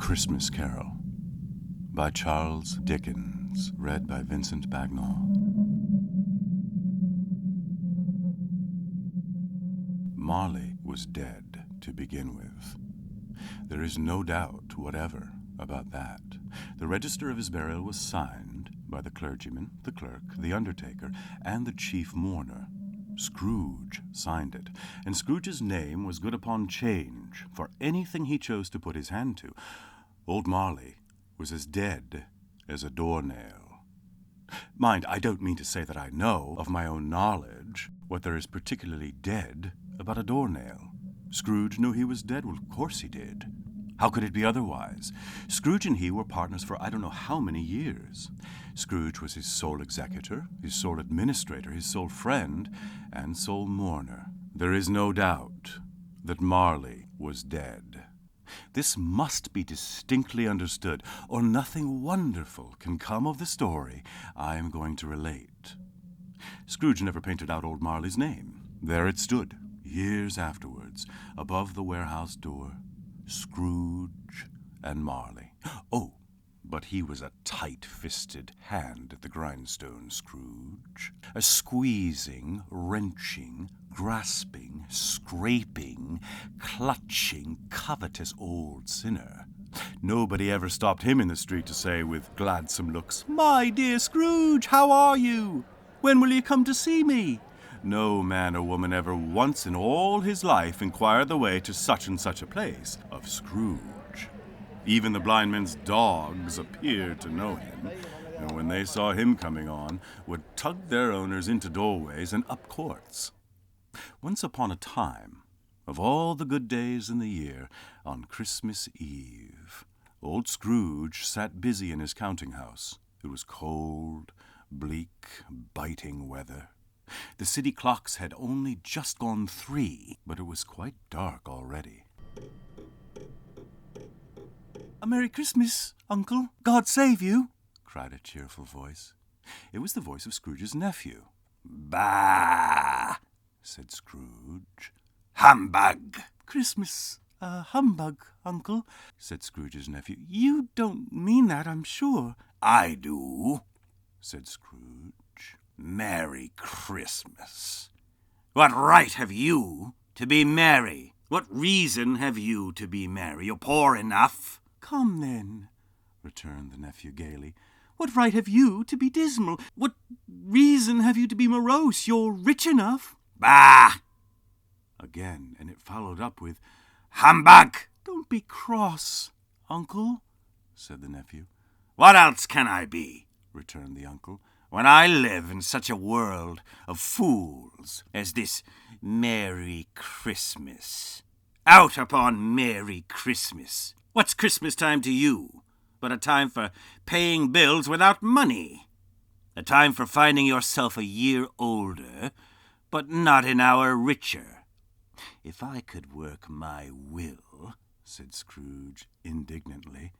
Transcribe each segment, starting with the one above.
Christmas Carol by Charles Dickens, read by Vincent Bagnall. Marley was dead to begin with. There is no doubt whatever about that. The register of his burial was signed by the clergyman, the clerk, the undertaker, and the chief mourner. Scrooge signed it, and Scrooge's name was good upon change for anything he chose to put his hand to. Old Marley was as dead as a doornail. Mind, I don't mean to say that I know, of my own knowledge, what there is particularly dead about a doornail. Scrooge knew he was dead. Well, of course he did. How could it be otherwise? Scrooge and he were partners for I don't know how many years. Scrooge was his sole executor, his sole administrator, his sole friend, and sole mourner. There is no doubt that Marley was dead. This must be distinctly understood, or nothing wonderful can come of the story I am going to relate. Scrooge never painted out old Marley's name. There it stood, years afterwards, above the warehouse door. Scrooge and Marley. Oh, but he was a tight-fisted hand at the grindstone, Scrooge. A squeezing, wrenching, grasping, scraping, clutching, covetous old sinner. Nobody ever stopped him in the street to say with gladsome looks, "My dear Scrooge, how are you? When will you come to see me?" No man or woman ever once in all his life inquired the way to such and such a place of Scrooge. Even the blind men's dogs appeared to know him, and when they saw him coming on, would tug their owners into doorways and up courts. Once upon a time, of all the good days in the year, on Christmas Eve, old Scrooge sat busy in his counting-house. It was cold, bleak, biting weather. The city clocks had only just gone 3, but it was quite dark already. "A Merry Christmas, Uncle! God save you!" cried a cheerful voice. It was the voice of Scrooge's nephew. "Bah!" said Scrooge. "Humbug!" "Christmas, humbug, Uncle," said Scrooge's nephew. "You don't mean that, I'm sure." "I do," said Scrooge. "Merry Christmas. What right have you to be merry? What reason have you to be merry? You're poor enough." "Come, then," returned the nephew gaily. "What right have you to be dismal? What reason have you to be morose? You're rich enough." "Bah!" again, and it followed up with, "Humbug!" "Don't be cross, Uncle," said the nephew. "What else can I be?" returned the uncle, "when I live in such a world of fools as this Merry Christmas? Out upon Merry Christmas! What's Christmas time to you but a time for paying bills without money? A time for finding yourself a year older, but not an hour richer. If I could work my will," said Scrooge indignantly,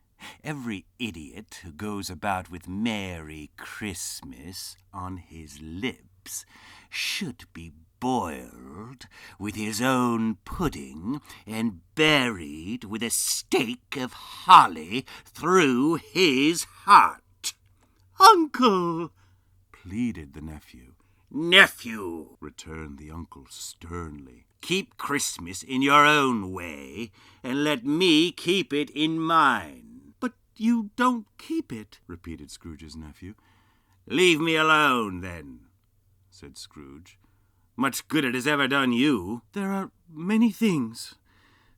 "every idiot who goes about with Merry Christmas on his lips should be boiled with his own pudding and buried with a stake of holly through his heart." "Uncle!" pleaded the nephew. "Nephew!" returned the uncle sternly. "Keep Christmas in your own way, and let me keep it in mine." "But you don't keep it," repeated Scrooge's nephew. "Leave me alone, then," said Scrooge. "Much good it has ever done you." "There are many things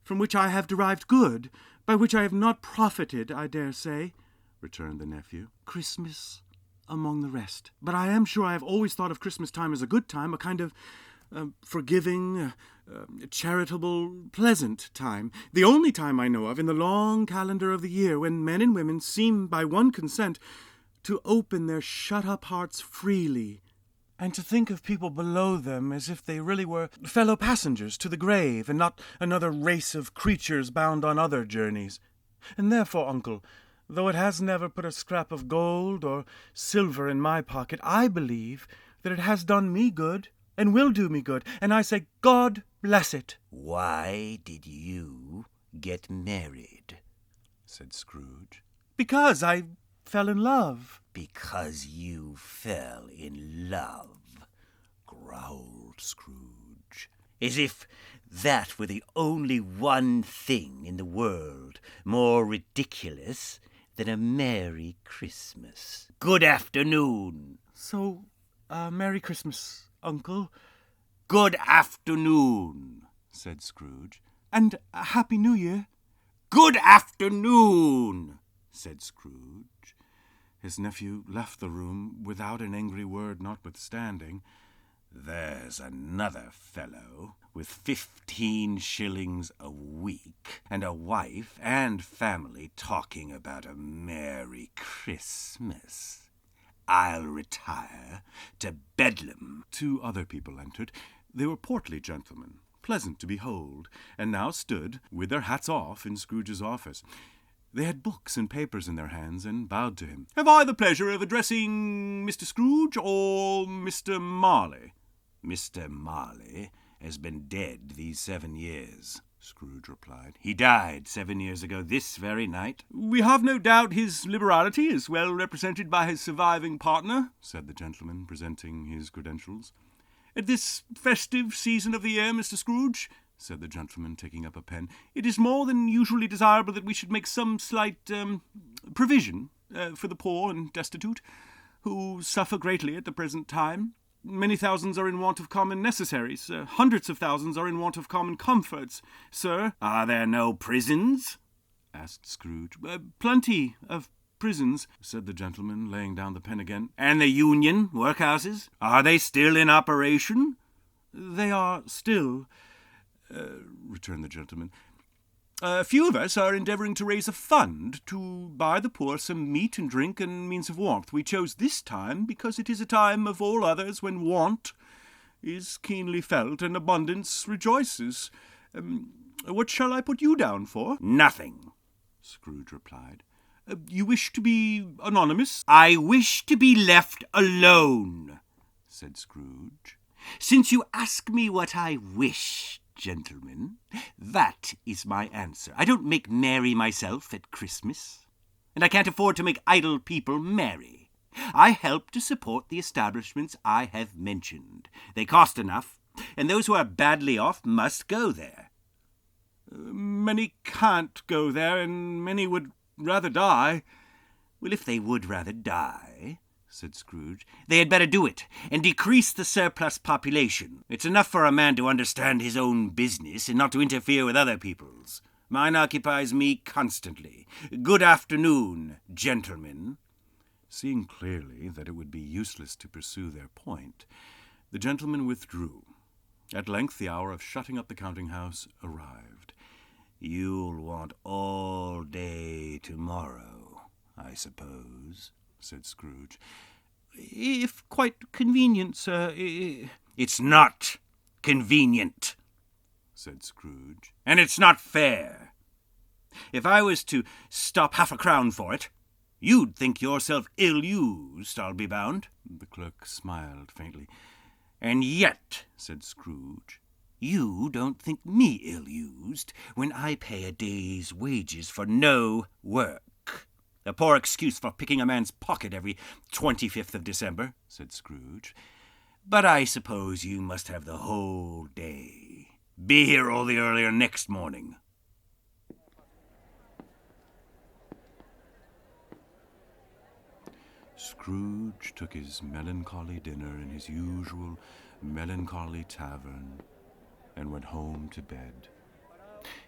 from which I have derived good, by which I have not profited, I dare say," returned the nephew. "Christmas among the rest. But I am sure I have always thought of Christmas time as a good time, a kind of forgiving, charitable, pleasant time. The only time I know of in the long calendar of the year when men and women seem by one consent to open their shut-up hearts freely, and to think of people below them as if they really were fellow passengers to the grave, and not another race of creatures bound on other journeys. And therefore, Uncle, though it has never put a scrap of gold or silver in my pocket, I believe that it has done me good, and will do me good, and I say, God bless it." "Why did you get married?" said Scrooge. "Because I fell in love." "Because you fell in love," growled Scrooge, as if that were the only one thing in the world more ridiculous than a Merry Christmas. "Good afternoon." "So, Merry Christmas, Uncle." "Good afternoon," said Scrooge. "And a Happy New Year." "Good afternoon," said Scrooge. His nephew left the room without an angry word notwithstanding. "There's another fellow with 15 shillings a week and a wife and family talking about a Merry Christmas. I'll retire to Bedlam." 2 other people entered. They were portly gentlemen, pleasant to behold, and now stood, with their hats off, in Scrooge's office. They had books and papers in their hands, and bowed to him. "Have I the pleasure of addressing Mr. Scrooge or Mr. Marley?" "Mr. Marley has been dead these 7 years," Scrooge replied. "He died 7 years ago this very night." "We have no doubt his liberality is well represented by his surviving partner," said the gentleman, presenting his credentials. "At this festive season of the year, Mr. Scrooge," said the gentleman, taking up a pen, "it is more than usually desirable that we should make some slight provision for the poor and destitute, who suffer greatly at the present time. Many thousands are in want of common necessaries. Hundreds of thousands are in want of common comforts, sir." "Are there no prisons?" asked Scrooge. "Plenty of prisons," said the gentleman, laying down the pen again. "And the union workhouses? Are they still in operation?" "They are still," returned the gentleman. "A few of us are endeavouring to raise a fund to buy the poor some meat and drink and means of warmth. We chose this time because it is a time of all others when want is keenly felt and abundance rejoices. What shall I put you down for?" "Nothing," Scrooge replied. "You wish to be anonymous?" "I wish to be left alone," said Scrooge. "Since you ask me what I wish, gentlemen, that is my answer. I don't make merry myself at Christmas, and I can't afford to make idle people merry. I help to support the establishments I have mentioned. They cost enough, and those who are badly off must go there." "Many can't go there, and many would rather die." "Well, if they would rather die," said Scrooge, "they had better do it, and decrease the surplus population. It's enough for a man to understand his own business, and not to interfere with other people's. Mine occupies me constantly. Good afternoon, gentlemen." Seeing clearly that it would be useless to pursue their point, the gentlemen withdrew. At length the hour of shutting up the counting-house arrived. "You'll want all day tomorrow, I suppose," said Scrooge. "If quite convenient, sir." "It's not convenient," said Scrooge, "and it's not fair. If I was to stop half a crown for it, you'd think yourself ill-used, I'll be bound." The clerk smiled faintly. "And yet," said Scrooge, "you don't think me ill-used when I pay a day's wages for no work." "A poor excuse for picking a man's pocket every 25th of December," said Scrooge. "But I suppose you must have the whole day. Be here all the earlier next morning." Scrooge took his melancholy dinner in his usual melancholy tavern and went home to bed.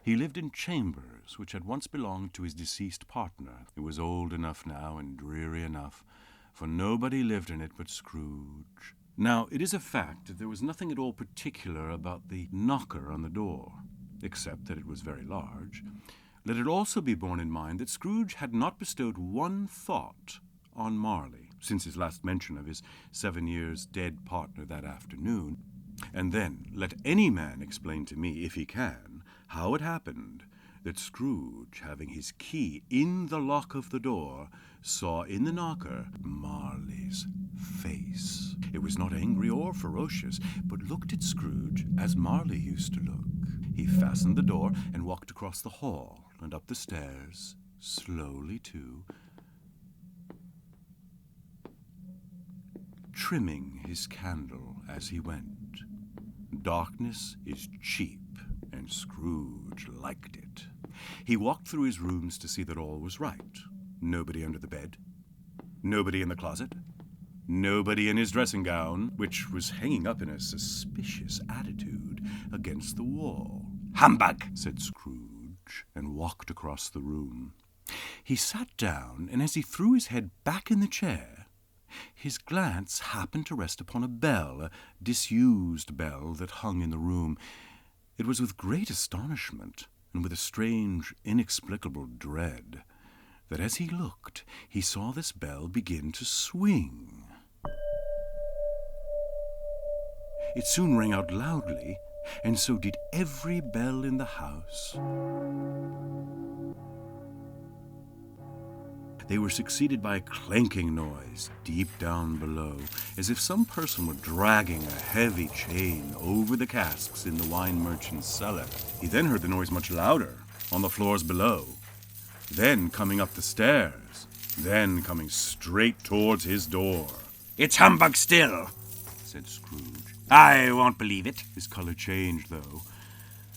He lived in chambers which had once belonged to his deceased partner. It was old enough now and dreary enough, for nobody lived in it but Scrooge. Now, it is a fact that there was nothing at all particular about the knocker on the door, except that it was very large. Let it also be borne in mind that Scrooge had not bestowed one thought on Marley since his last mention of his 7 years dead partner that afternoon. And then let any man explain to me, if he can, how it happened that Scrooge, having his key in the lock of the door, saw in the knocker Marley's face. It was not angry or ferocious, but looked at Scrooge as Marley used to look. He fastened the door and walked across the hall and up the stairs slowly too, trimming his candle as he went. Darkness is cheap, and Scrooge liked it. He walked through his rooms to see that all was right. Nobody under the bed, nobody in the closet, nobody in his dressing gown, which was hanging up in a suspicious attitude against the wall. "Humbug!" said Scrooge, and walked across the room. He sat down, and as he threw his head back in the chair, his glance happened to rest upon a bell, a disused bell that hung in the room. It was with great astonishment, and with a strange, inexplicable dread, that as he looked, he saw this bell begin to swing. It soon rang out loudly, and so did every bell in the house. They were succeeded by a clanking noise deep down below, as if some person were dragging a heavy chain over the casks in the wine merchant's cellar. He then heard the noise much louder, on the floors below, then coming up the stairs, then coming straight towards his door. "It's humbug still," said Scrooge. "I won't believe it." His color changed, though,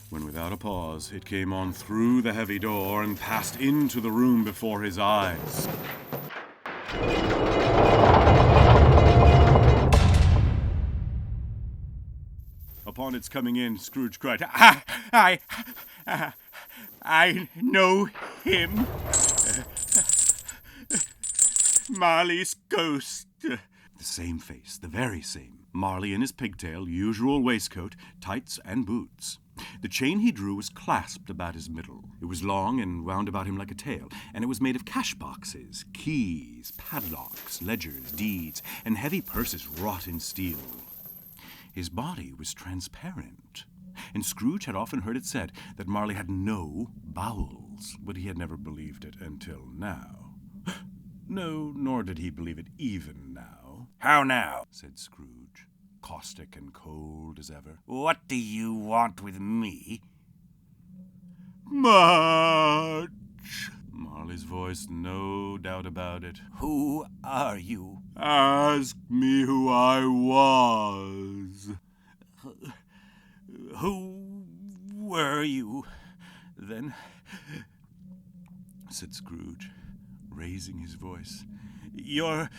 when without a pause it came on through the heavy door and passed into the room before his eyes. Upon its coming in, Scrooge cried, I know him. Marley's ghost." The same face, the very same. Marley in his pigtail, usual waistcoat, tights, and boots. The chain he drew was clasped about his middle. It was long and wound about him like a tail, and it was made of cash boxes, keys, padlocks, ledgers, deeds, and heavy purses wrought in steel. His body was transparent, and Scrooge had often heard it said that Marley had no bowels, but he had never believed it until now. No, nor did he believe it even now. "How now?" said Scrooge, caustic and cold as ever. "What do you want with me?" "Much." Marley's voice, no doubt about it. "Who are you?" "Ask me who I was." "Who were you Then, said Scrooge, raising his voice, "You're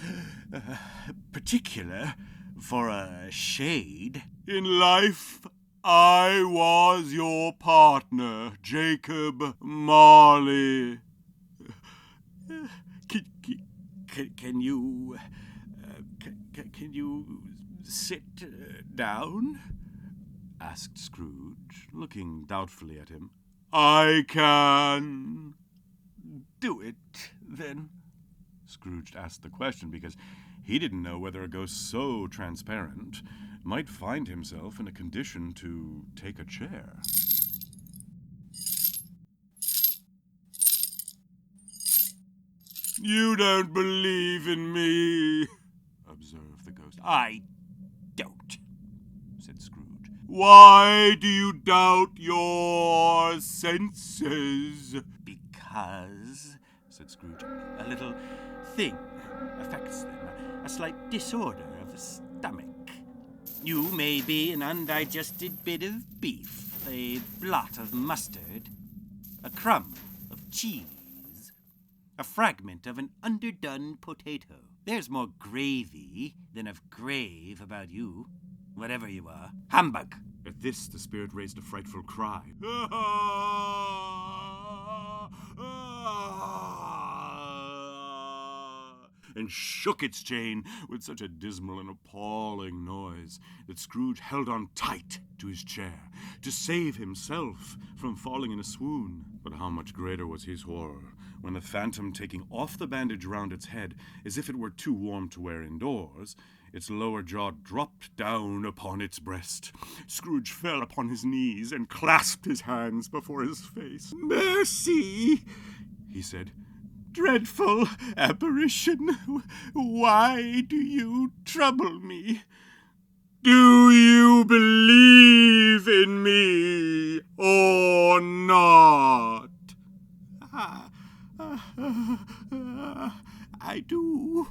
particular for a shade." "In life, I was your partner, Jacob Marley." Can you sit down?" asked Scrooge, looking doubtfully at him. "I can." "Do it, then." Scrooge asked the question because he didn't know whether a ghost so transparent might find himself in a condition to take a chair. "You don't believe in me," observed the ghost. "I don't," said Scrooge. "Why do you doubt your senses?" "Because," said Scrooge, "a little thing affects them, a slight disorder of the stomach. You may be an undigested bit of beef, a blot of mustard, a crumb of cheese, a fragment of an underdone potato. There's more gravy than of grave about you, whatever you are. Humbug!" At this, the spirit raised a frightful cry, and shook its chain with such a dismal and appalling noise that Scrooge held on tight to his chair to save himself from falling in a swoon. But how much greater was his horror when the phantom, taking off the bandage round its head as if it were too warm to wear indoors, its lower jaw dropped down upon its breast. Scrooge fell upon his knees and clasped his hands before his face. "Mercy," he said. "Dreadful apparition, why do you trouble me? Do you believe in me or not?" I do,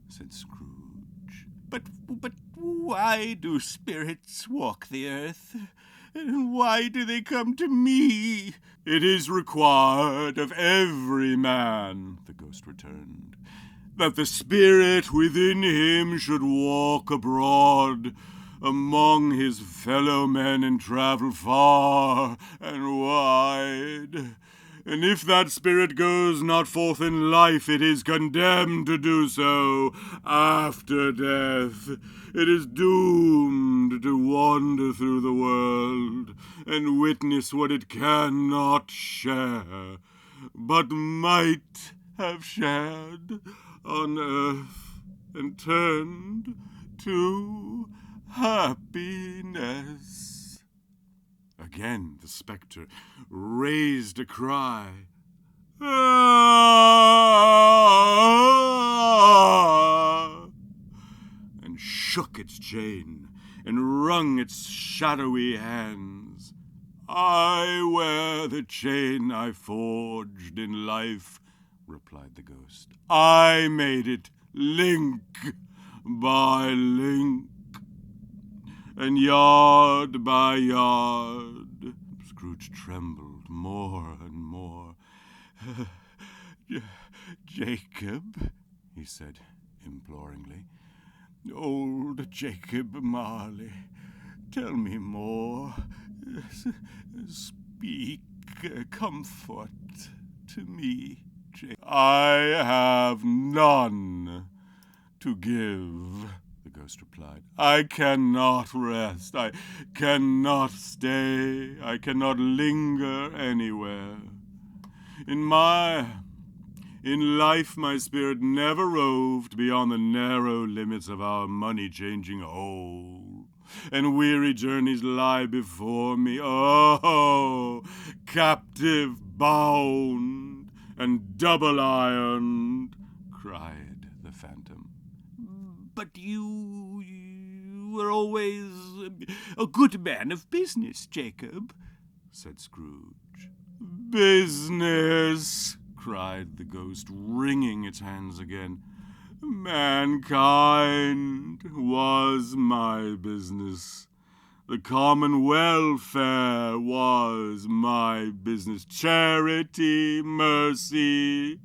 said Scrooge. But why do spirits walk the earth? And why do they come to me? It is required of every man, the ghost returned, that the spirit within him should walk abroad among his fellow men and travel far and wide. And if that spirit goes not forth in life, it is condemned to do so after death. It is doomed to wander through the world and witness what it cannot share, but might have shared on earth and turned to happiness. Again the spectre raised a cry. Ah! And shook its chain and wrung its shadowy hands. I wear the chain I forged in life, replied the ghost. I made it link by link, and yard by yard. Scrooge trembled more and more. Jacob, he said imploringly, old Jacob Marley, tell me more. Speak comfort to me, Jacob. I have none to give, the ghost replied. I cannot rest. I cannot stay. I cannot linger anywhere. In life, my spirit never roved beyond the narrow limits of our money-changing hole, and weary journeys lie before me. Oh, captive, bound, and double-ironed, cried the phantom. But you were always a good man of business, Jacob, said Scrooge. Business, cried the ghost, wringing its hands again. Mankind was my business. The common welfare was my business. Charity, mercy,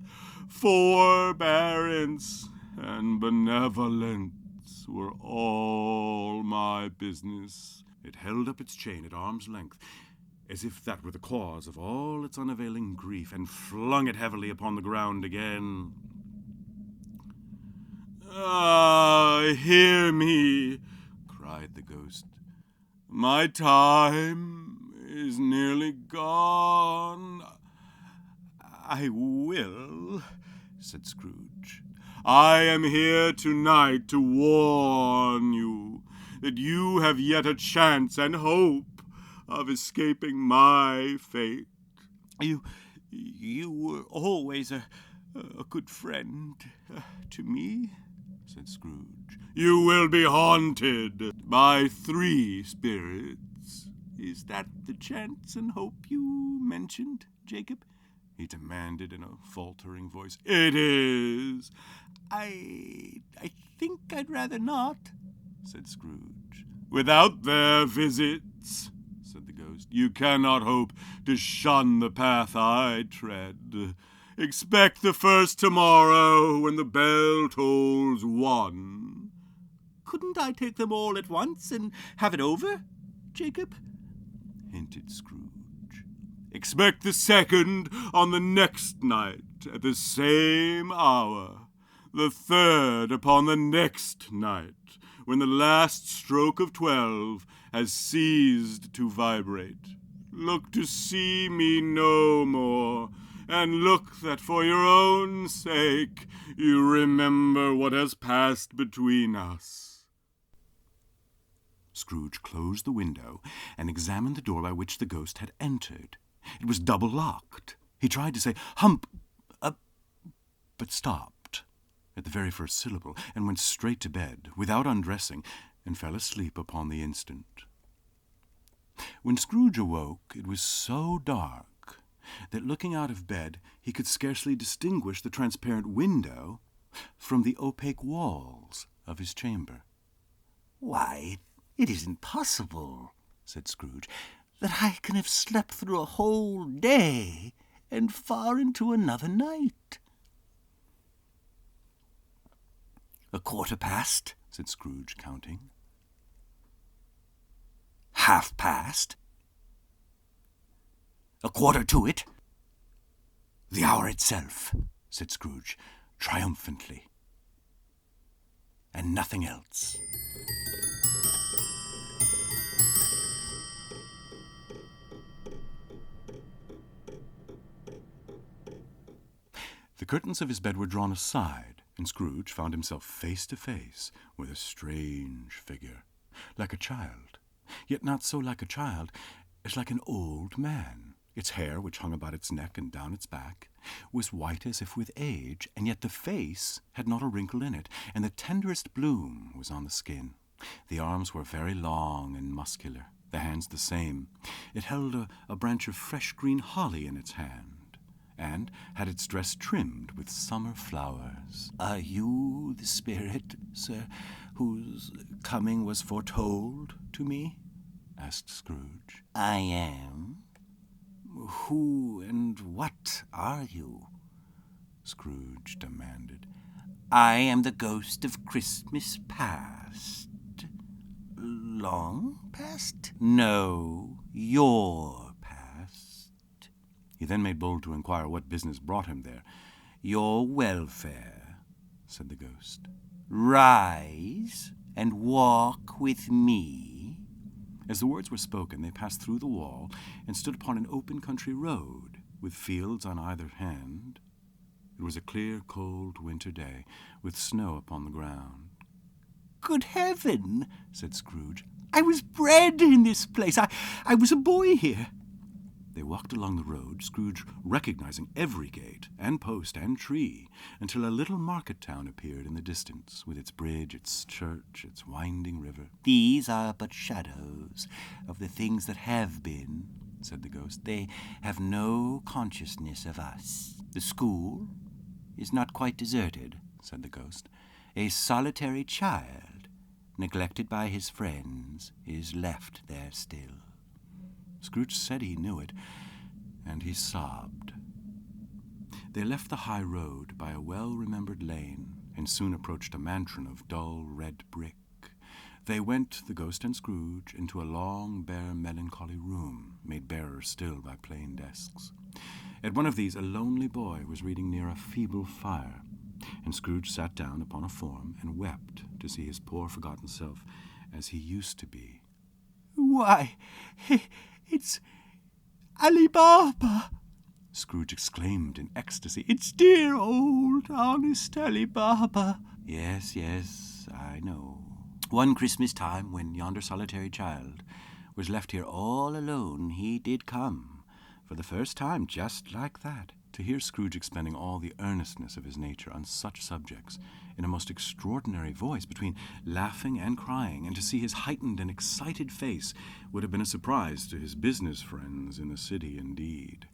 forbearance, and benevolence were all my business. It held up its chain at arm's length, as if that were the cause of all its unavailing grief, and flung it heavily upon the ground again. Ah, hear me, cried the ghost. My time is nearly gone. I will, said Scrooge. I am here tonight to warn you that you have yet a chance and hope of escaping my fate. You were always a good friend to me, said Scrooge. You will be haunted by 3 spirits. Is that the chance and hope you mentioned, Jacob? He demanded in a faltering voice. It is. I think I'd rather not, said Scrooge. Without their visits, said the ghost, you cannot hope to shun the path I tread. Expect the first tomorrow when the bell tolls 1. Couldn't I take them all at once and have it over, Jacob? Hinted Scrooge. Expect the second on the next night at the same hour. The third upon the next night, when the last stroke of 12 has ceased to vibrate. Look to see me no more, and look that for your own sake you remember what has passed between us. Scrooge closed the window and examined the door by which the ghost had entered. It was double-locked. He tried to say, "Hump," but stopped at the very first syllable, and went straight to bed, without undressing, and fell asleep upon the instant. When Scrooge awoke, it was so dark that looking out of bed he could scarcely distinguish the transparent window from the opaque walls of his chamber. "Why, it isn't possible," said Scrooge, "that I can have slept through a whole day and far into another night." "A quarter past," said Scrooge, counting. "Half past." "A quarter to it." "The hour itself," said Scrooge, triumphantly. "And nothing else." The curtains of his bed were drawn aside, and Scrooge found himself face to face with a strange figure, like a child, yet not so like a child as like an old man. Its hair, which hung about its neck and down its back, was white as if with age, and yet the face had not a wrinkle in it, and the tenderest bloom was on the skin. The arms were very long and muscular, the hands the same. It held a branch of fresh green holly in its hand, and had its dress trimmed with summer flowers. "Are you the spirit, sir, whose coming was foretold to me?" asked Scrooge. "I am." "Who and what are you?" Scrooge demanded. "I am the ghost of Christmas past." "Long past?" "No, your past." He then made bold to inquire what business brought him there. "Your welfare," said the ghost. "Rise and walk with me." As the words were spoken, they passed through the wall and stood upon an open country road, with fields on either hand. It was a clear, cold winter day, with snow upon the ground. "Good heaven," said Scrooge, "I was bred in this place. I was a boy here." They walked along the road, Scrooge recognizing every gate and post and tree, until a little market town appeared in the distance, with its bridge, its church, its winding river. "These are but shadows of the things that have been," said the ghost. "They have no consciousness of us. The school is not quite deserted," said the ghost. "A solitary child, neglected by his friends, is left there still." Scrooge said he knew it, and he sobbed. They left the high road by a well-remembered lane, and soon approached a mansion of dull red brick. They went, the ghost and Scrooge, into a long, bare, melancholy room, made barer still by plain desks. At one of these a lonely boy was reading near a feeble fire, and Scrooge sat down upon a form and wept to see his poor forgotten self as he used to be. "Why, it's Ali Baba!" Scrooge exclaimed in ecstasy. "It's dear old honest Ali Baba." Yes, I know. One Christmas time, when yonder solitary child was left here all alone, he did come, for the first time, just like that." To hear Scrooge expending all the earnestness of his nature on such subjects, in a most extraordinary voice, between laughing and crying, and to see his heightened and excited face, would have been a surprise to his business friends in the city indeed.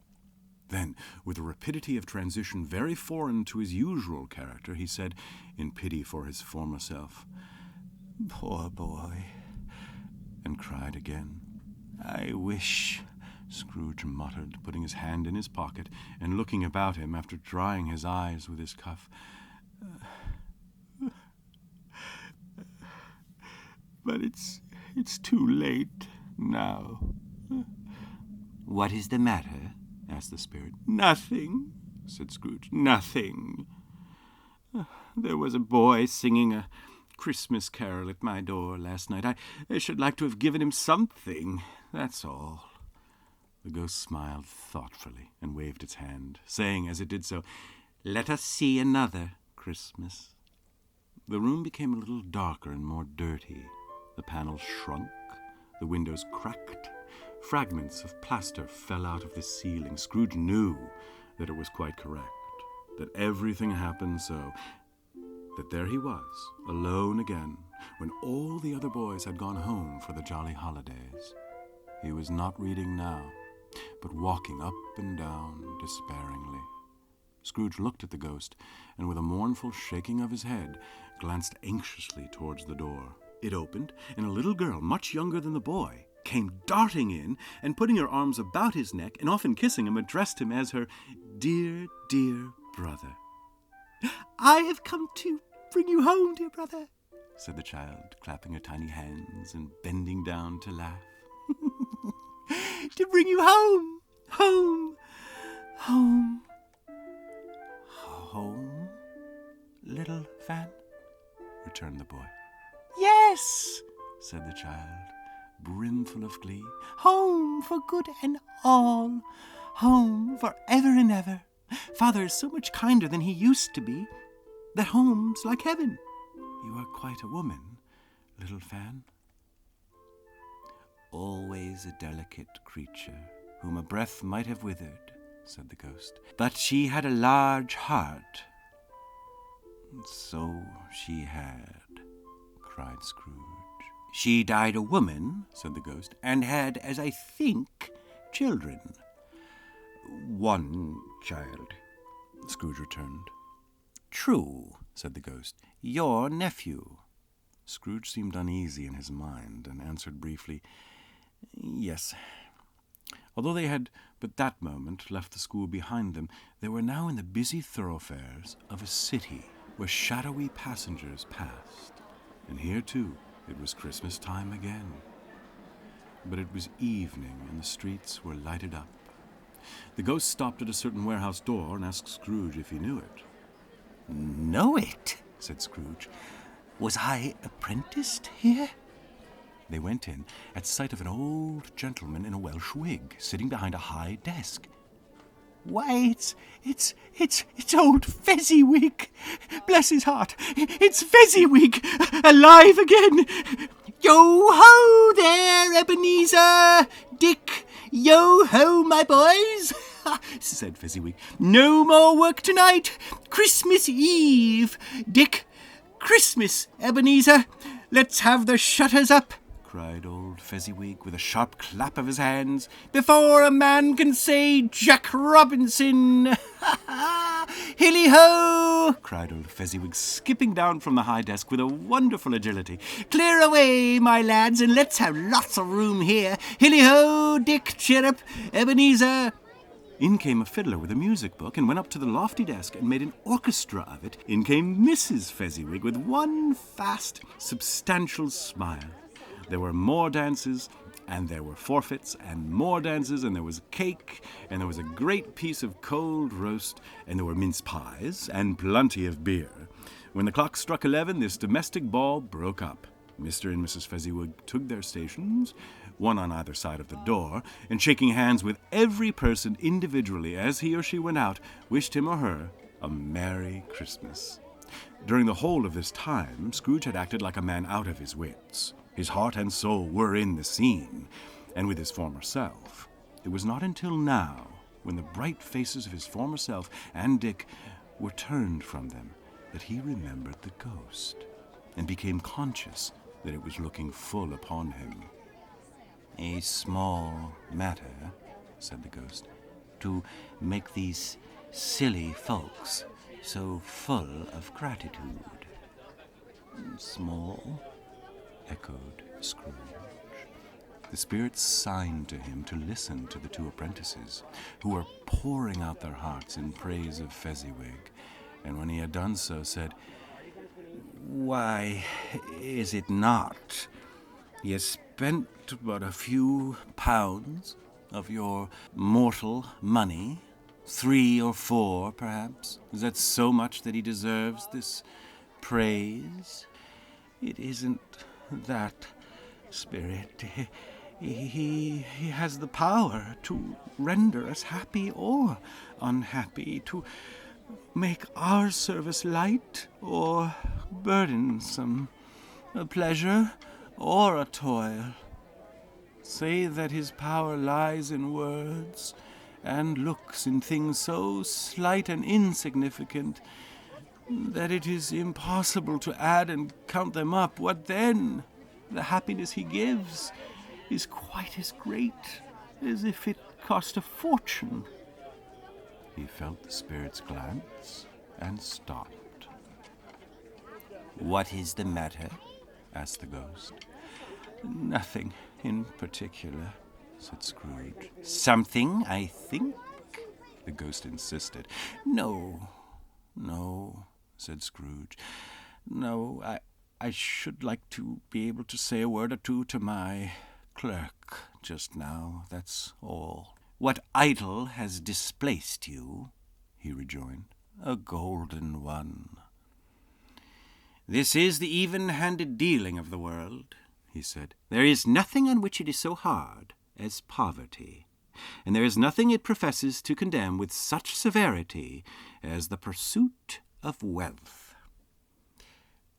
Then, with a rapidity of transition very foreign to his usual character, he said, in pity for his former self, "Poor boy," and cried again. "I wish," Scrooge muttered, putting his hand in his pocket and looking about him after drying his eyes with his cuff. "But it's too late now." "What is the matter?" asked the spirit. "Nothing," said Scrooge. "Nothing. There was a boy singing a Christmas carol at my door last night. I should like to have given him something, that's all." The ghost smiled thoughtfully and waved its hand, saying as it did so, "Let us see another Christmas." The room became a little darker and more dirty. The panels shrunk, the windows cracked, fragments of plaster fell out of the ceiling. Scrooge knew that it was quite correct, that everything happened so, that there he was, alone again, when all the other boys had gone home for the jolly holidays. He was not reading now. but walking up and down despairingly. Scrooge looked at the ghost, and with a mournful shaking of his head, glanced anxiously towards the door. It opened, and a little girl, much younger than the boy, came darting in, and putting her arms about his neck, and often kissing him, addressed him as her dear, dear brother. "I have come to bring you home, dear brother," said the child, clapping her tiny hands and bending down to laugh. "To bring you home, home, home." "Home, little Fan?" returned the boy. "Yes," said the child, brimful of glee. "Home for good and all. Home for ever and ever. Father is so much kinder than he used to be that home's like heaven. You are quite a woman, little Fan." "Always a delicate creature, whom a breath might have withered," said the ghost. "But she had a large heart." "So she had," cried Scrooge. "She died a woman," said the ghost, "and had, as I think, children." "One child," Scrooge returned. "True," said the ghost. "Your nephew." Scrooge seemed uneasy in his mind, and answered briefly, "Yes." Although they had but that moment left the school behind them, they were now in the busy thoroughfares of a city, where shadowy passengers passed. And here, too, it was Christmas time again. But it was evening, and the streets were lighted up. The ghost stopped at a certain warehouse door and asked Scrooge if he knew it. "Know it?" said Scrooge. "Was I apprenticed here?" They went in at sight of an old gentleman in a Welsh wig, sitting behind a high desk. "Why, it's old Fezziwig! Bless his heart! It's Fezziwig! Alive again! Yo-ho there, Ebenezer! Dick! Yo-ho, my boys!" said Fezziwig. "No more work tonight! Christmas Eve! Dick! Christmas, Ebenezer! Let's have the shutters up!" cried old Fezziwig, with a sharp clap of his hands, "before a man can say Jack Robinson!" "Hilly-ho!" cried old Fezziwig, skipping down from the high desk with a wonderful agility. "Clear away, my lads, and let's have lots of room here. Hilly-ho, Dick, Chirrup, Ebenezer!" In came a fiddler with a music book, and went up to the lofty desk and made an orchestra of it. In came Mrs. Fezziwig with one fast, substantial smile. There were more dances, and there were forfeits, and more dances, and there was cake, and there was a great piece of cold roast, and there were mince pies, and plenty of beer. When the clock struck 11, this domestic ball broke up. Mr. and Mrs. Fezziwig took their stations, one on either side of the door, and shaking hands with every person individually as he or she went out, wished him or her a Merry Christmas. During the whole of this time, Scrooge had acted like a man out of his wits. His heart and soul were in the scene, and with his former self. It was not until now, when the bright faces of his former self and Dick were turned from them, that he remembered the ghost, and became conscious that it was looking full upon him. "A small matter," said the ghost, "to make these silly folks so full of gratitude." "Small?" echoed Scrooge. The spirits signed to him to listen to the two apprentices, who were pouring out their hearts in praise of Fezziwig, and when he had done so, said, "Why, is it not? He has spent but a few pounds of your mortal money, 3 or 4, perhaps. Is that so much that he deserves this praise? It isn't that, Spirit. He has the power to render us happy or unhappy, to make our service light or burdensome, a pleasure or a toil. Say that his power lies in words and looks, in things so slight and insignificant that it is impossible to add and count them up. What then? The happiness he gives is quite as great as if it cost a fortune." He felt the spirit's glance and stopped. "What is the matter?" asked the ghost. "Nothing in particular," said Scrooge. "Something, I think?" the ghost insisted. No, said Scrooge. "No, I should like to be able to say a word or two to my clerk just now, that's all." "What idol has displaced you?" he rejoined. "A golden one." "This is the even-handed dealing of the world," he said. "There is nothing on which it is so hard as poverty, and there is nothing it professes to condemn with such severity as the pursuit of wealth."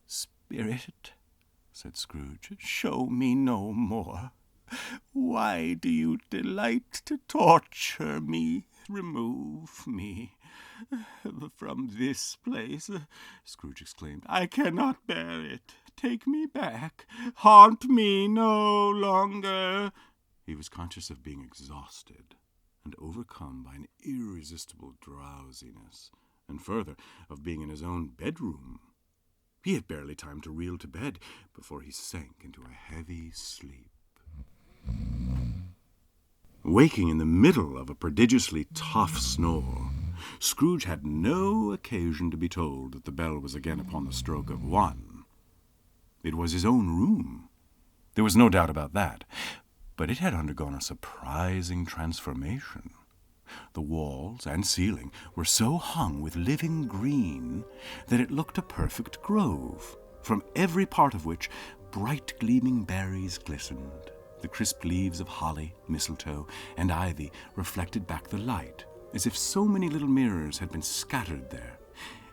"Spirit," said Scrooge, "show me no more. Why do you delight to torture me? Remove me from this place," Scrooge exclaimed. "I cannot bear it. Take me back. Haunt me no longer." He was conscious of being exhausted and overcome by an irresistible drowsiness, and further, of being in his own bedroom. He had barely time to reel to bed before he sank into a heavy sleep. Waking in the middle of a prodigiously tough snore, Scrooge had no occasion to be told that the bell was again upon the stroke of 1. It was his own room. There was no doubt about that, but it had undergone a surprising transformation. The walls and ceiling were so hung with living green that it looked a perfect grove, from every part of which bright gleaming berries glistened. The crisp leaves of holly, mistletoe, and ivy reflected back the light, as if so many little mirrors had been scattered there.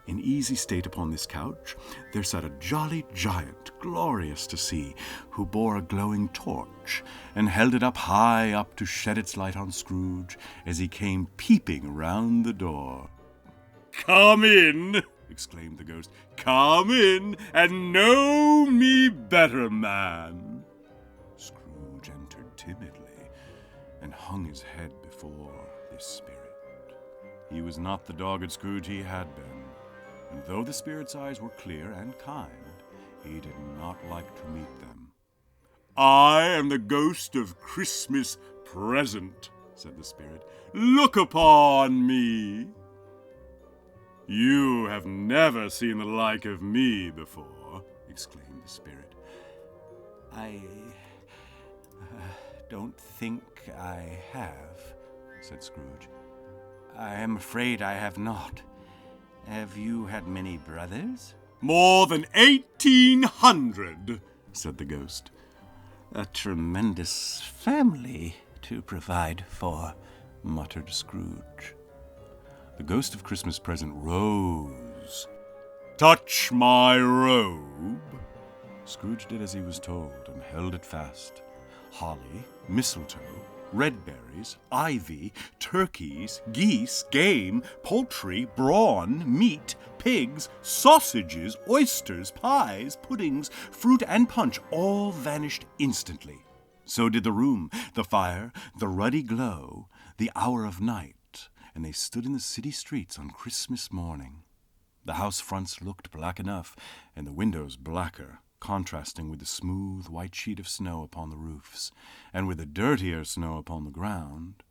In easy state upon this couch there sat a jolly giant, glorious to see, who bore a glowing torch, and held it up high up to shed its light on Scrooge as he came peeping round the door. "Come in," exclaimed the ghost. "Come in, and know me better, man." Scrooge entered timidly, and hung his head before this spirit. He was not the dogged Scrooge he had been, and though the spirit's eyes were clear and kind, he did not like to meet them. "I am the ghost of Christmas present," said the spirit. "Look upon me." "You have never seen the like of me before," exclaimed the spirit. "I don't think I have," said Scrooge. "I am afraid I have not. Have you had many brothers?" "More than 1,800, said the ghost. "A tremendous family to provide for," muttered Scrooge. The ghost of Christmas present rose. "Touch my robe." Scrooge did as he was told, and held it fast. Holly, mistletoe, red berries, ivy, turkeys, geese, game, poultry, brawn, meat, pigs, sausages, oysters, pies, puddings, fruit, and punch all vanished instantly. So did the room, the fire, the ruddy glow, the hour of night, and they stood in the city streets on Christmas morning. The house fronts looked black enough, and the windows blacker, contrasting with the smooth white sheet of snow upon the roofs, and with the dirtier snow upon the ground.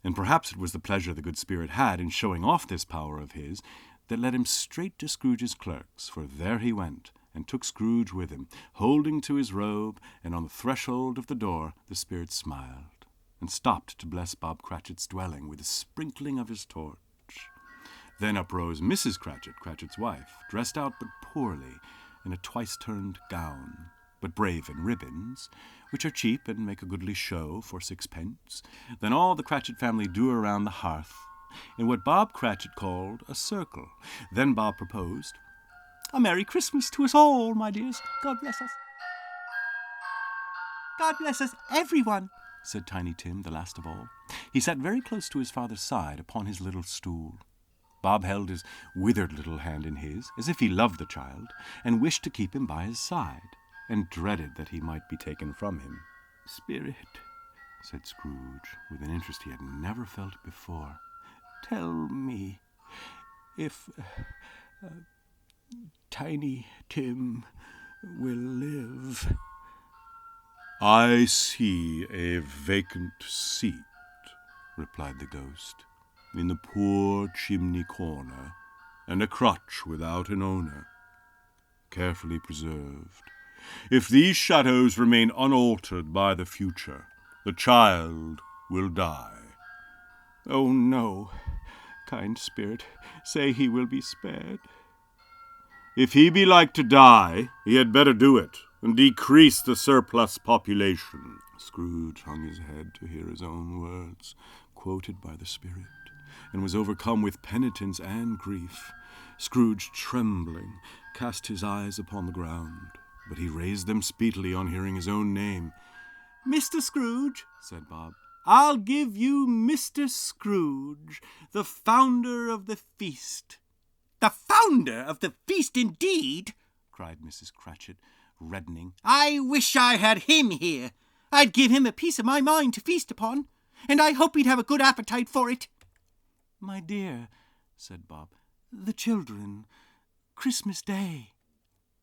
And perhaps it was the pleasure the good spirit had in showing off this power of his that led him straight to Scrooge's clerk's, for there he went, and took Scrooge with him, holding to his robe, and on the threshold of the door the spirit smiled, and stopped to bless Bob Cratchit's dwelling with a sprinkling of his torch. Then uprose Mrs. Cratchit, Cratchit's wife, dressed out but poorly, in a twice-turned gown, but brave in ribbons, which are cheap and make a goodly show for 6 pence. Then all the Cratchit family drew around the hearth, in what Bob Cratchit called a circle. Then Bob proposed, "A Merry Christmas to us all, my dears. God bless us." "God bless us, everyone," said Tiny Tim, the last of all. He sat very close to his father's side upon his little stool. Bob held his withered little hand in his, as if he loved the child, and wished to keep him by his side, and dreaded that he might be taken from him. "Spirit," said Scrooge, with an interest he had never felt before. "Tell me if Tiny Tim will live." "I see a vacant seat," replied the ghost, "in the poor chimney corner, and a crutch without an owner, carefully preserved. If these shadows remain unaltered by the future, the child will die." "Oh, no, kind spirit, say he will be spared." "If he be like to die, he had better do it, and decrease the surplus population." Scrooge hung his head to hear his own words quoted by the spirit, and was overcome with penitence and grief. Scrooge, trembling, cast his eyes upon the ground, but he raised them speedily on hearing his own name. "Mr. Scrooge," said Bob, "I'll give you Mr. Scrooge, the founder of the feast." "The founder of the feast, indeed!" cried Mrs. Cratchit, reddening. "I wish I had him here. I'd give him a piece of my mind to feast upon, and I hope he'd have a good appetite for it." "My dear," said Bob, "the children, Christmas Day."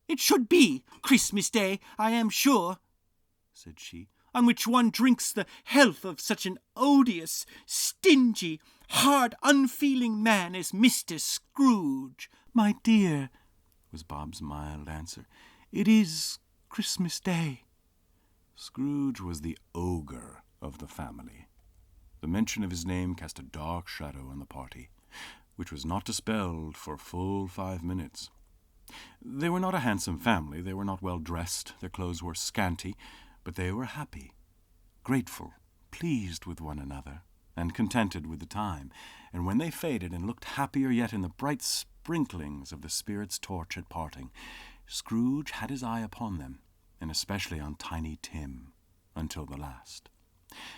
"It should be Christmas Day, I am sure," said she, "on which one drinks the health of such an odious, stingy, hard, unfeeling man as Mr. Scrooge." "My dear," was Bob's mild answer, "it is Christmas Day." Scrooge was the ogre of the family. The mention of his name cast a dark shadow on the party, which was not dispelled for full 5 minutes. They were not a handsome family, they were not well dressed, their clothes were scanty, but they were happy, grateful, pleased with one another, and contented with the time. And when they faded and looked happier yet in the bright sprinklings of the spirit's torch at parting, Scrooge had his eye upon them, and especially on Tiny Tim, until the last.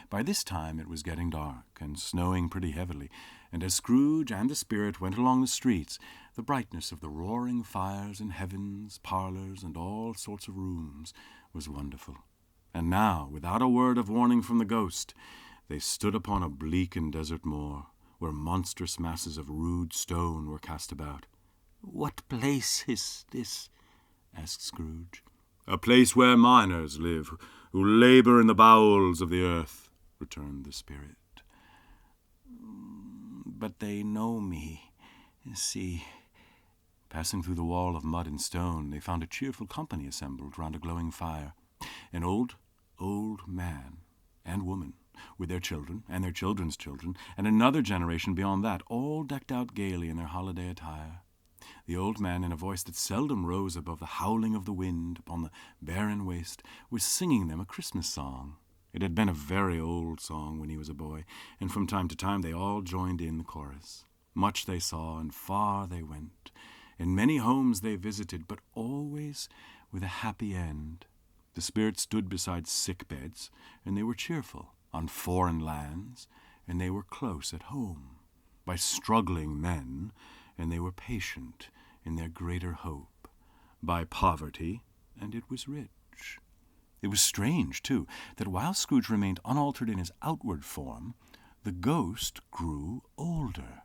By this time it was getting dark, and snowing pretty heavily, and as Scrooge and the spirit went along the streets, the brightness of the roaring fires in heavens, parlours, and all sorts of rooms was wonderful. And now, without a word of warning from the ghost, they stood upon a bleak and desert moor, where monstrous masses of rude stone were cast about. "What place is this?" asked Scrooge. "A place where miners live, who labour in the bowels of the earth," returned the spirit. "But they know me. See." Passing through the wall of mud and stone, they found a cheerful company assembled round a glowing fire. An old man and woman, with their children and their children's children, and another generation beyond that, all decked out gaily in their holiday attire. The old man, in a voice that seldom rose above the howling of the wind upon the barren waste, was singing them a Christmas song. It had been a very old song when he was a boy, and from time to time they all joined in the chorus. Much they saw, and far they went, and many homes they visited, but always with a happy end. The spirit stood beside sick beds, and they were cheerful, on foreign lands, and they were close at home, by struggling men, and they were patient in their greater hope, by poverty, and it was rich. It was strange, too, that while Scrooge remained unaltered in his outward form, the ghost grew older,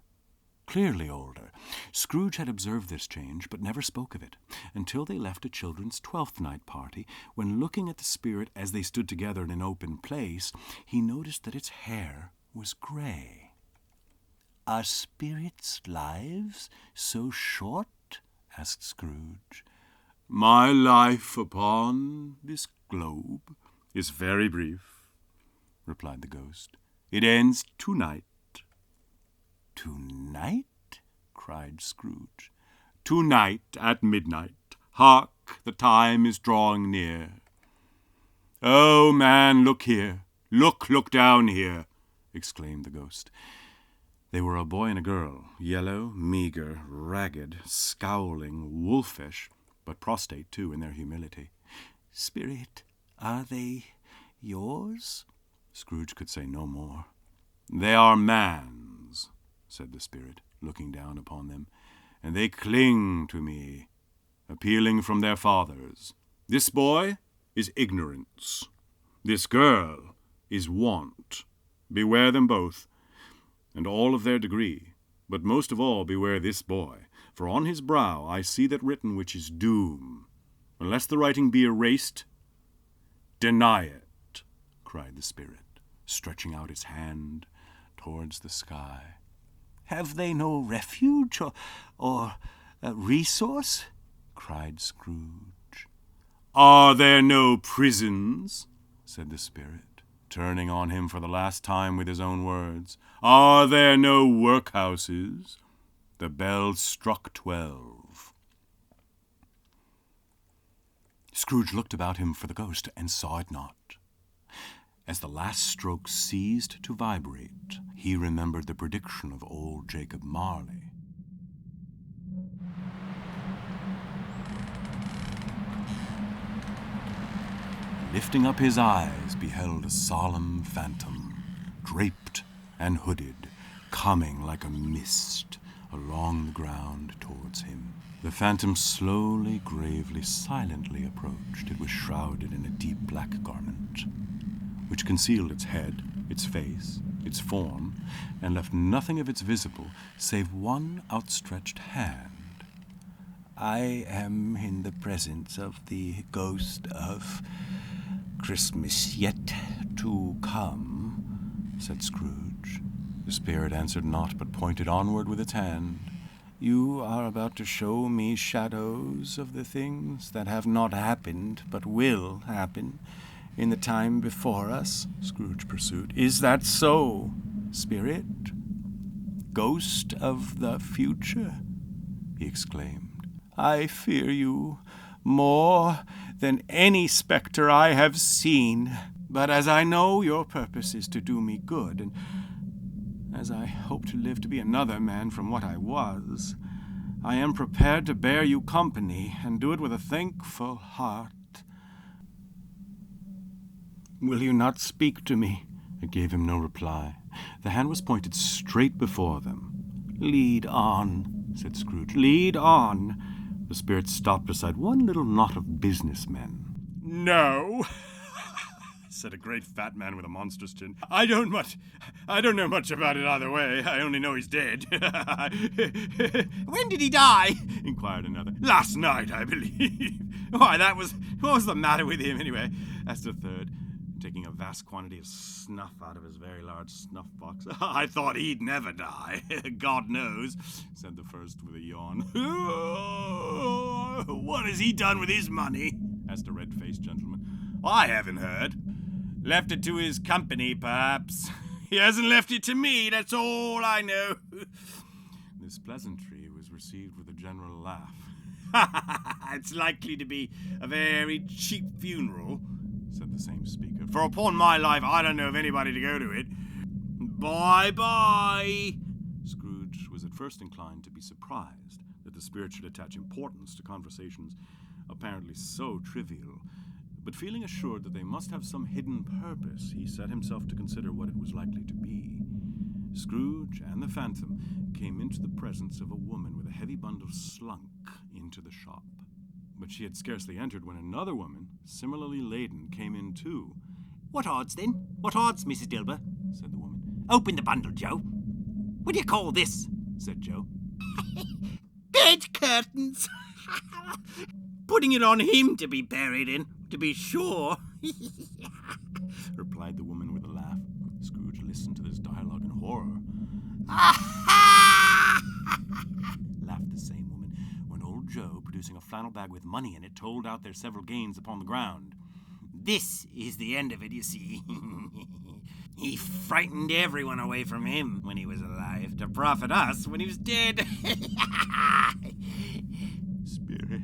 clearly older. Scrooge had observed this change, but never spoke of it, until they left a children's 12th night party, when, looking at the spirit as they stood together in an open place, he noticed that its hair was grey. "Are spirits' lives so short?" asked Scrooge. "My life upon this globe is very brief," replied the ghost. "It ends tonight." "Tonight?" cried Scrooge. "Tonight at midnight. Hark, the time is drawing near." "Oh, man, look here. Look down here," exclaimed the ghost. They were a boy and a girl, yellow, meagre, ragged, scowling, wolfish, but prostrate, too, in their humility. "Spirit, are they yours?" Scrooge could say no more. "They are man's," said the spirit, looking down upon them, "and they cling to me, appealing from their fathers. This boy is ignorance. This girl is want. Beware them both, and all of their degree. But most of all beware this boy, for on his brow I see that written which is doom. Unless the writing be erased, deny it, cried the spirit, stretching out its hand towards the sky. Have they no refuge or resource? Cried Scrooge. Are there no prisons? Said the spirit, turning on him for the last time with his own words. Are there no workhouses? The bell struck 12. Scrooge looked about him for the ghost and saw it not. As the last stroke ceased to vibrate, he remembered the prediction of old Jacob Marley. Lifting up his eyes, beheld a solemn phantom, draped and hooded, coming like a mist along the ground towards him. The phantom slowly, gravely, silently approached. It was shrouded in a deep black garment, which concealed its head, its face, its form, and left nothing of its visible save one outstretched hand. I am in the presence of the ghost of Christmas yet to come, said Scrooge. The spirit answered not, but pointed onward with its hand. You are about to show me shadows of the things that have not happened, but will happen in the time before us, Scrooge pursued. Is that so, spirit? Ghost of the future? He exclaimed. I fear you more than any spectre I have seen. But as I know your purpose is to do me good, and as I hope to live to be another man from what I was, I am prepared to bear you company, and do it with a thankful heart. Will you not speak to me? It gave him no reply. The hand was pointed straight before them. Lead on, said Scrooge. Lead on. The spirit stopped beside one little knot of businessmen. No, said a great fat man with a monstrous chin. I don't know much about it either way. I only know he's dead. When did he die? Inquired another. Last night, I believe. Why, what was the matter with him anyway? Asked a third, taking a vast quantity of snuff out of his very large snuff box. I thought he'd never die. God knows, said the first with a yawn. What has he done with his money? Asked a red-faced gentleman. I haven't heard. Left it to his company, perhaps. He hasn't left it to me, that's all I know. This pleasantry was received with a general laugh. It's likely to be a very cheap funeral, said the same speaker. For upon my life, I don't know of anybody to go to it. Bye-bye. Scrooge was at first inclined to be surprised that the spirit should attach importance to conversations apparently so trivial. But feeling assured that they must have some hidden purpose, he set himself to consider what it was likely to be. Scrooge and the phantom came into the presence of a woman with a heavy bundle slunk into the shop. But she had scarcely entered when another woman, similarly laden, came in too. What odds, then? What odds, Mrs. Dilber? Said the woman. Open the bundle, Joe. What do you call this? Said Joe. Bed curtains. Putting it on him to be buried in, to be sure, replied the woman with a laugh. Scrooge listened to this dialogue in horror. Laughed the same woman when old Joe, producing a flannel bag with money in it, told out their several gains upon the ground. This is the end of it, you see. He frightened everyone away from him when he was alive, to profit us when he was dead. Spirit,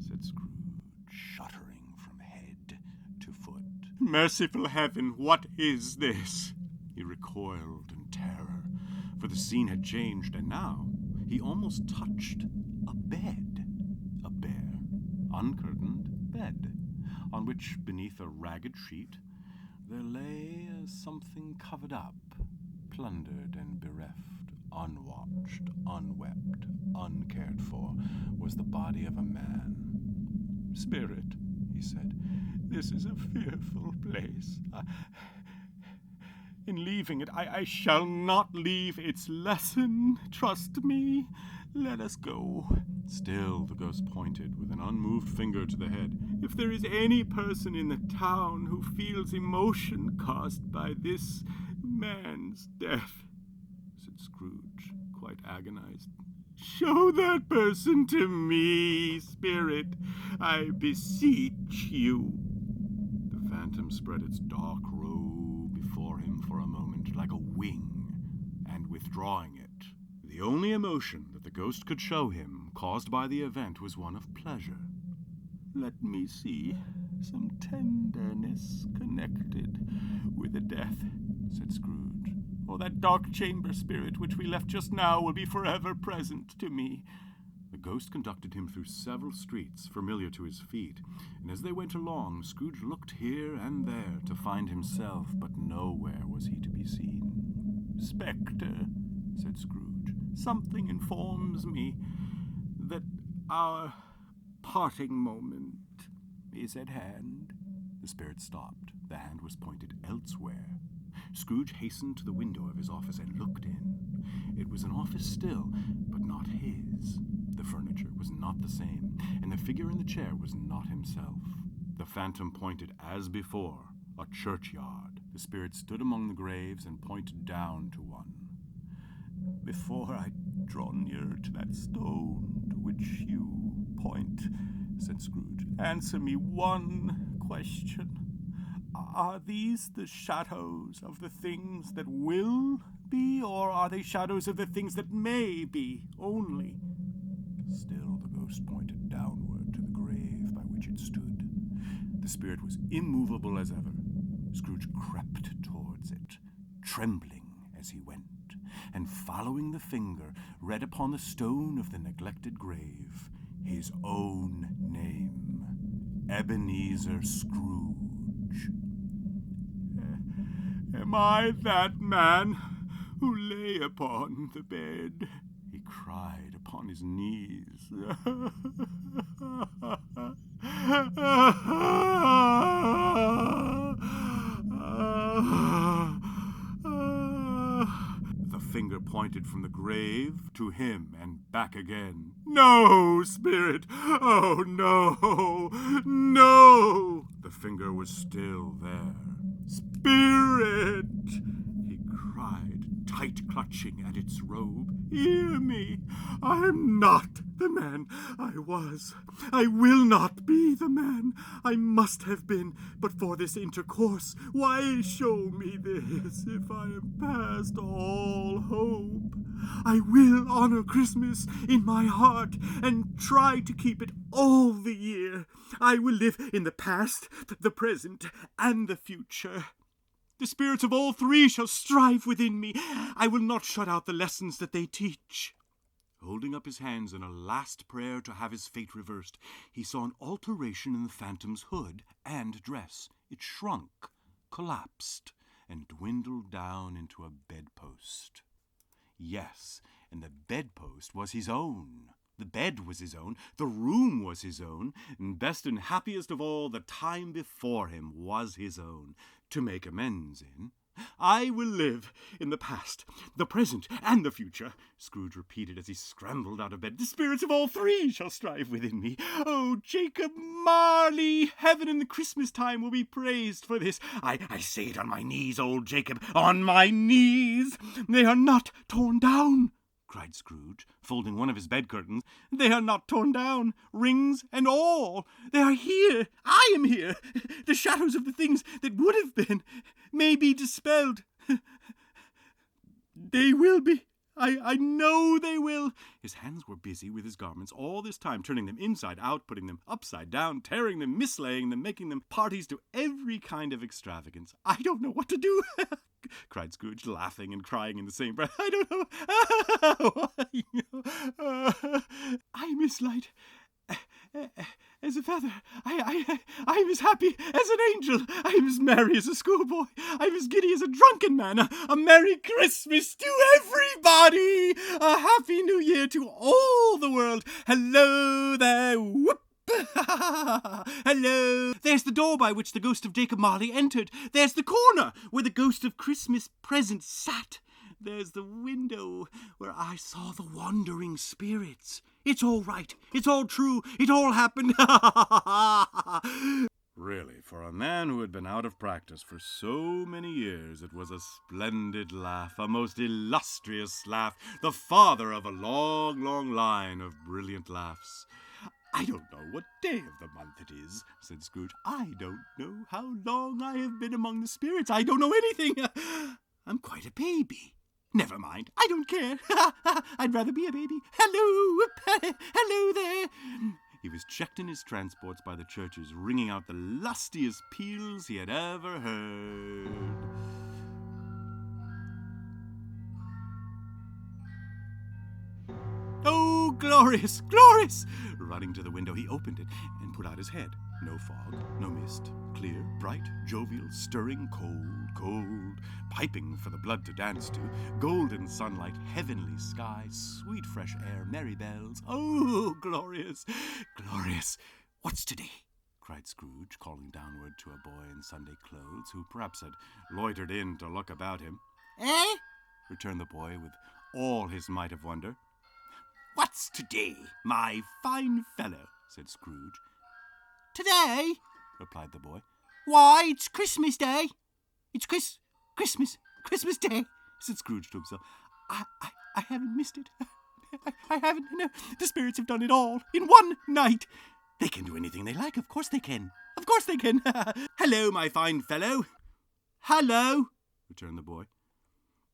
said Scrooge, shuddering from head to foot. Merciful heaven, what is this? He recoiled in terror, for the scene had changed, and now he almost touched a bed. A bare, uncurtained bed, on which, beneath a ragged sheet, there lay something covered up, plundered and bereft, unwatched, unwept, uncared for, was the body of a man. Spirit, he he said. "This is a fearful place. In leaving it, I shall not leave its lesson. Trust me. Let us go." Still the ghost pointed with an unmoved finger to the head. "If there is any person in the town who feels emotion caused by this man's death," said Scrooge, quite agonized, "show that person to me, spirit, I beseech you." The phantom spread its dark robe before him for a moment like a wing, and withdrawing it, the only emotion that the ghost could show him caused by the event was one of pleasure. "Let me see some tenderness connected with the death," said Scrooge, "or that dark chamber spirit which we left just now will be forever present to me." The ghost conducted him through several streets familiar to his feet, and as they went along, Scrooge looked here and there to find himself, but nowhere was he to be seen. "Spectre," said Scrooge, "something informs me that our parting moment is at hand." The spirit stopped. The hand was pointed elsewhere. Scrooge hastened to the window of his office and looked in. It was an office still, but not his. The furniture was not the same, and the figure in the chair was not himself. The phantom pointed as before, a churchyard. The spirit stood among the graves and pointed down to one. "Before I draw near to that stone to which you point," said Scrooge, "answer me one question. Are these the shadows of the things that will be, or are they shadows of the things that may be only?" Still the ghost pointed downward to the grave by which it stood. The spirit was immovable as ever. Scrooge crept towards it, trembling as he went, and following the finger, read upon the stone of the neglected grave his own name, Ebenezer Scrooge. "Am I that man who lay upon the bed?" he cried upon his knees. The finger pointed from the grave to him and back again. "No, spirit! Oh, no! No!" The finger was still there. "Spirit!" he cried, tight clutching at its robe. "Hear me! I am not the man I was. I will not be the man I must have been but for this intercourse. Why show me this if I am past all hope? I will honor Christmas in my heart and try to keep it all the year. I will live in the past, the present, and the future. The spirits of all three shall strive within me. I will not shut out the lessons that they teach." Holding up his hands in a last prayer to have his fate reversed, he saw an alteration in the phantom's hood and dress. It shrunk, collapsed, and dwindled down into a bedpost. Yes, and the bedpost was his own. The bed was his own, the room was his own, and best and happiest of all, the time before him was his own, to make amends in. "I will live in the past, the present, and the future," Scrooge repeated as he scrambled out of bed. "The spirits of all three shall strive within me. Oh, Jacob Marley, heaven and the Christmas time will be praised for this. I say it on my knees, old Jacob, on my knees. They are not torn down," cried Scrooge, folding one of his bed curtains. "They are not torn down, rings and all. They are here. I am here. The shadows of the things that would have been may be dispelled. They will be. I know they will." His hands were busy with his garments all this time, turning them inside out, putting them upside down, tearing them, mislaying them, making them parties to every kind of extravagance. "I don't know what to do," cried Scrooge, laughing and crying in the same breath. "I don't know. I miss light as a feather. I'm as happy as an angel. I'm as merry as a schoolboy. I'm as giddy as a drunken man. A Merry Christmas to everybody. A Happy New Year to all the world. Hello there, whoop. Hello! There's the door by which the ghost of Jacob Marley entered. There's the corner where the ghost of Christmas present sat. There's the window where I saw the wandering spirits. It's all right. It's all true. It all happened. Really, for a man who had been out of practice for so many years, it was a splendid laugh, a most illustrious laugh, the father of a long, long line of brilliant laughs. "I don't know what day of the month it is," said Scrooge. "I don't know how long I have been among the spirits. I don't know anything. I'm quite a baby. Never mind. I don't care. I'd rather be a baby. Hello! Hello there!" He was checked in his transports by the churches, ringing out the lustiest peals he had ever heard. "Oh, glorious, glorious!" Running to the window, he opened it and put out his head. No fog, no mist, clear, bright, jovial, stirring, cold, cold, piping for the blood to dance to, golden sunlight, heavenly sky, sweet fresh air, merry bells. Oh, glorious, glorious! "What's today?" cried Scrooge, calling downward to a boy in Sunday clothes, who perhaps had loitered in to look about him. "Eh?" returned the boy with all his might of wonder. "What's today, my fine fellow?" said Scrooge. "Today?" replied the boy. "Why, it's Christmas Day. It's Christmas Day," said Scrooge to himself. I haven't missed it. I haven't. No, the spirits have done it all in one night. They can do anything they like. Of course they can. Of course they can. "Hello, my fine fellow." "Hello," returned the boy.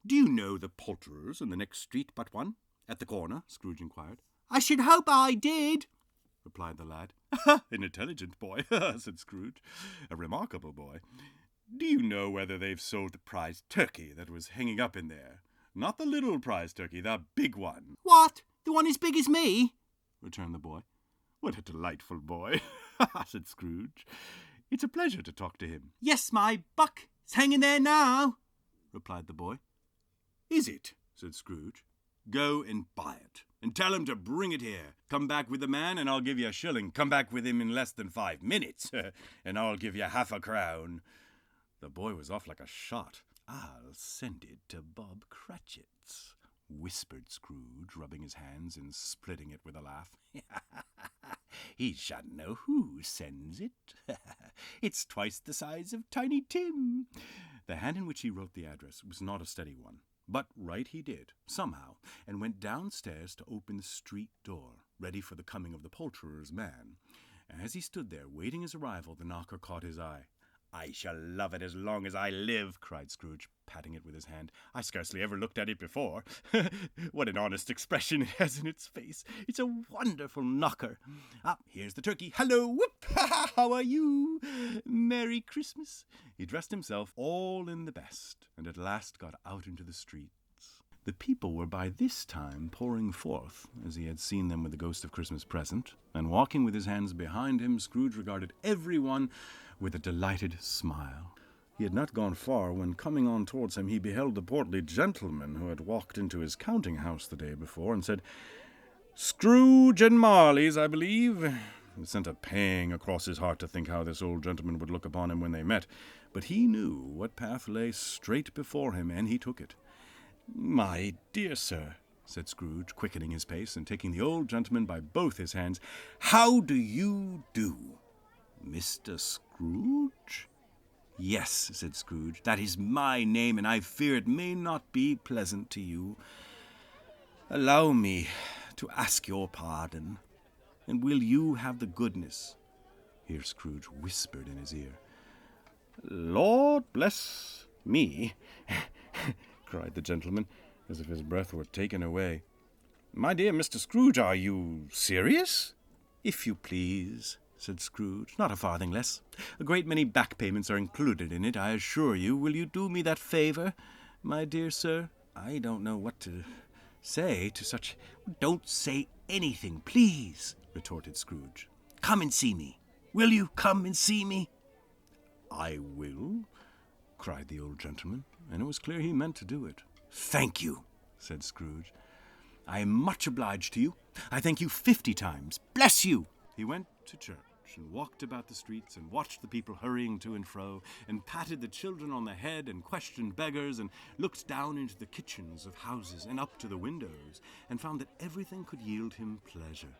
"Do you know the poulterers in the next street but one? At the corner?" Scrooge inquired. "I should hope I did," replied the lad. "An intelligent boy," said Scrooge. "A remarkable boy. Do you know whether they've sold the prize turkey that was hanging up in there? Not the little prize turkey, the big one." "What? The one as big as me?" returned the boy. "What a delightful boy," said Scrooge. "It's a pleasure to talk to him." "Yes, my buck. It's hanging there now," replied the boy. "Is it?" said Scrooge. "Go and buy it, and tell him to bring it here. Come back with the man, and I'll give you a shilling. Come back with him in less than 5 minutes, and I'll give you half a crown." The boy was off like a shot. "I'll send it to Bob Cratchit's," whispered Scrooge, rubbing his hands and splitting it with a laugh. "He shan't know who sends it. It's twice the size of Tiny Tim." The hand in which he wrote the address was not a steady one. But write he did, somehow, and went downstairs to open the street door, ready for the coming of the poulterer's man. As he stood there, waiting his arrival, the knocker caught his eye. "I shall love it as long as I live," cried Scrooge, patting it with his hand. "I scarcely ever looked at it before. What an honest expression it has in its face. It's a wonderful knocker. Here's the turkey. Hello, whoop! How are you? Merry Christmas." He dressed himself all in the best, and at last got out into the streets. The people were by this time pouring forth, as he had seen them with the ghost of Christmas present, and walking with his hands behind him, Scrooge regarded every one with a delighted smile. He had not gone far when, coming on towards him, he beheld the portly gentleman who had walked into his counting-house the day before, and said, "Scrooge and Marley's, I believe." It sent a pang across his heart to think how this old gentleman would look upon him when they met, but he knew what path lay straight before him, and he took it. "My dear sir," said Scrooge, quickening his pace, and taking the old gentleman by both his hands, "how do you do?" "Mr. Scrooge?" "Yes," said Scrooge, "that is my name, and I fear it may not be pleasant to you. Allow me to ask your pardon, and will you have the goodness—" Here Scrooge whispered in his ear. "Lord bless me," cried the gentleman, as if his breath were taken away. "My dear Mr. Scrooge, are you serious?" "If you please," said Scrooge, "not a farthing less. A great many back payments are included in it, I assure you. Will you do me that favour, my dear sir?" "I don't know what to say to such—" "Don't say anything, please," retorted Scrooge. "Come and see me. Will you come and see me?" "I will," cried the old gentleman, and it was clear he meant to do it. "Thank you," said Scrooge. "I am much obliged to you. I thank you 50 times. Bless you!" He went to church and walked about the streets and watched the people hurrying to and fro and patted the children on the head and questioned beggars and looked down into the kitchens of houses and up to the windows and found that everything could yield him pleasure.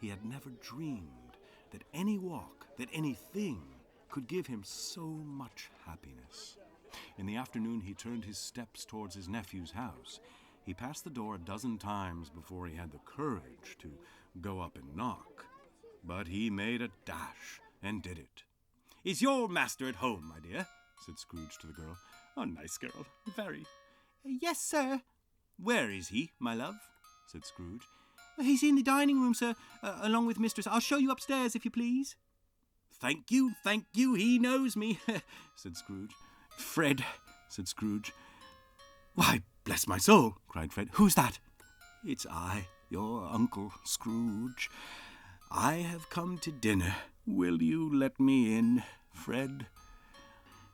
He had never dreamed that any walk, that anything could give him so much happiness. In the afternoon he turned his steps towards his nephew's house. He passed the door a dozen times before he had the courage to go up and knock. But he made a dash and did it. "Is your master at home, my dear?" said Scrooge to the girl. "Oh, nice girl, very." "Yes, sir." "Where is he, my love?" said Scrooge. "He's in the dining room, sir, along with mistress. I'll show you upstairs, if you please." Thank you, he knows me," said Scrooge. "Fred," said Scrooge. "Why, bless my soul," cried Fred. "Who's that?" "It's I, your Uncle Scrooge. I have come to dinner. Will you let me in, Fred?"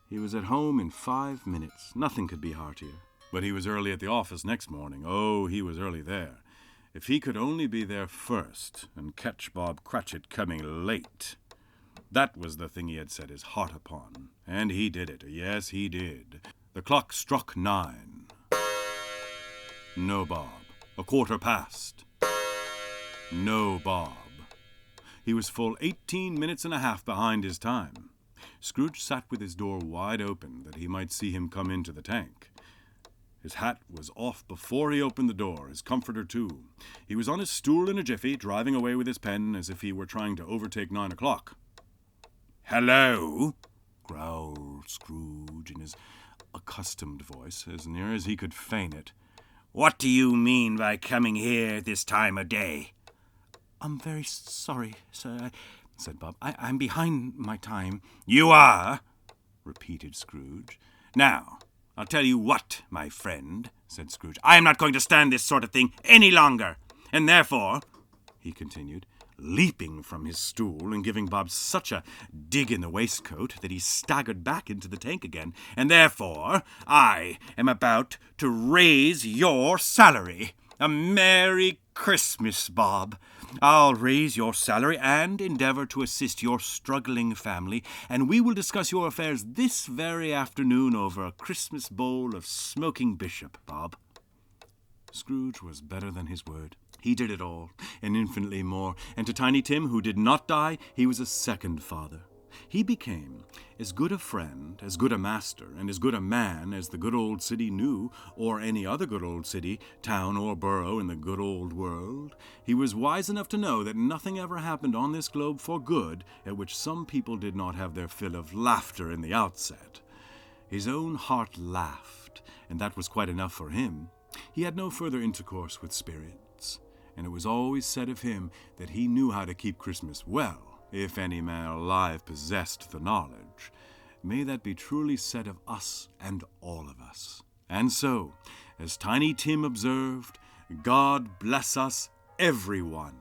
He was at home in 5 minutes. Nothing could be heartier. But he was early at the office next morning. Oh, he was early there. If he could only be there first and catch Bob Cratchit coming late. That was the thing he had set his heart upon. And he did it. Yes, he did. The clock struck 9. No Bob. 1/4 past. No Bob. He was full 18 minutes and a half behind his time. Scrooge sat with his door wide open that he might see him come into the tank. His hat was off before he opened the door, his comforter too. He was on his stool in a jiffy, driving away with his pen as if he were trying to overtake 9 o'clock. "Hello," growled Scrooge in his accustomed voice, as near as he could feign it. "What do you mean by coming here this time of day?" "I'm very sorry, sir," said Bob. I'm behind my time." "You are?" repeated Scrooge. "Now, I'll tell you what, my friend," said Scrooge. "I am not going to stand this sort of thing any longer. And therefore," he continued, leaping from his stool and giving Bob such a dig in the waistcoat that he staggered back into the tank again, "and therefore I am about to raise your salary. A Merry Christmas, Bob. I'll raise your salary and endeavor to assist your struggling family, and we will discuss your affairs this very afternoon over a Christmas bowl of smoking bishop, Bob." Scrooge was better than his word. He did it all, and infinitely more, and to Tiny Tim, who did not die, he was a second father. He became as good a friend, as good a master, and as good a man as the good old city knew, or any other good old city, town, or borough in the good old world. He was wise enough to know that nothing ever happened on this globe for good at which some people did not have their fill of laughter in the outset. His own heart laughed, and that was quite enough for him. He had no further intercourse with spirits, and it was always said of him that he knew how to keep Christmas well, if any man alive possessed the knowledge. May that be truly said of us and all of us. And so, as Tiny Tim observed, God bless us, everyone.